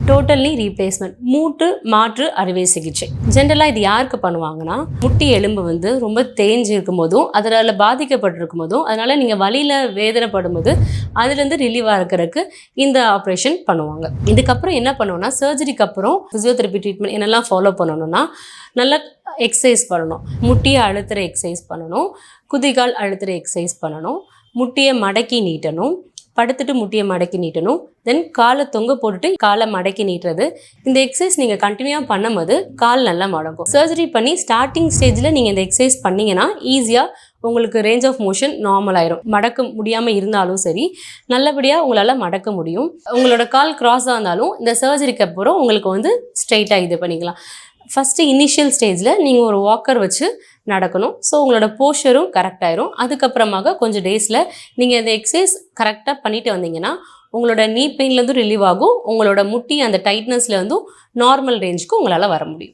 Total knee replacement, மூட்டு மாற்று அறுவை சிகிச்சை. ஜென்ரலாக இது யாருக்கு பண்ணுவாங்கன்னா, முட்டி எலும்பு வந்து ரொம்ப தேஞ்சு இருக்கும் போதும் அதனால் பாதிக்கப்பட்டிருக்கும் போதும் அதனால் நீங்கள் வலியில் வேதனைப்படும் போது அதுலேருந்து ரிலீவாக இருக்கிறதுக்கு இந்த ஆப்ரேஷன் பண்ணுவாங்க. இதுக்கப்புறம் என்ன பண்ணுவோம்னா, சர்ஜரிக்கு அப்புறம் ஃபிசியோதெரப்பி ட்ரீட்மெண்ட் என்னெல்லாம் ஃபாலோ பண்ணணும்னா, நல்லா எக்ஸசைஸ் பண்ணணும், முட்டியை அழுத்துகிற எக்ஸசைஸ் பண்ணணும், குதிகால் அழுத்துகிற எக்ஸசைஸ் பண்ணணும், முட்டியை மடக்கி நீட்டணும், படுத்துட்டு முட்டியை மடக்கி நீட்டணும், தென் காலை தொங்க போட்டுட்டு காலை மடக்கி நீட்டுறது. இந்த எக்ஸசைஸ் நீங்கள் கண்டினியூவாக பண்ணும்போது கால் நல்லா மடங்கும். சர்ஜரி பண்ணி ஸ்டார்டிங் ஸ்டேஜில் நீங்கள் இந்த எக்ஸசைஸ் பண்ணிங்கன்னா ஈஸியாக உங்களுக்கு ரேஞ்ச் ஆஃப் மோஷன் நார்மல் ஆயிரும். மடக்க முடியாமல் இருந்தாலும் சரி, நல்லபடியாக உங்களால் மடக்க முடியும். உங்களோட கால் கிராஸாக இருந்தாலும் இந்த சர்ஜரிக்கு அப்புறம் உங்களுக்கு வந்து ஸ்ட்ரைட்டாக இது பண்ணிக்கலாம். ஃபஸ்ட்டு இனிஷியல் ஸ்டேஜில் நீங்கள் ஒரு வாக்கர் வச்சு நடக்கணும். ஸோ உங்களோட போஸ்டரும் கரெக்டாயிரும். அதுக்கப்புறமாக கொஞ்சம் டேஸில் நீங்கள் இந்த எக்ஸசைஸ் கரெக்டாக பண்ணிட்டு வந்தீங்கன்னா உங்களோட நீ பெயின்லேருந்தும் ரிலீவ் ஆகும், உங்களோட முட்டி அந்த டைட்னஸ்லேருந்தும் நார்மல் ரேஞ்சுக்கு உங்களால் வர முடியும்.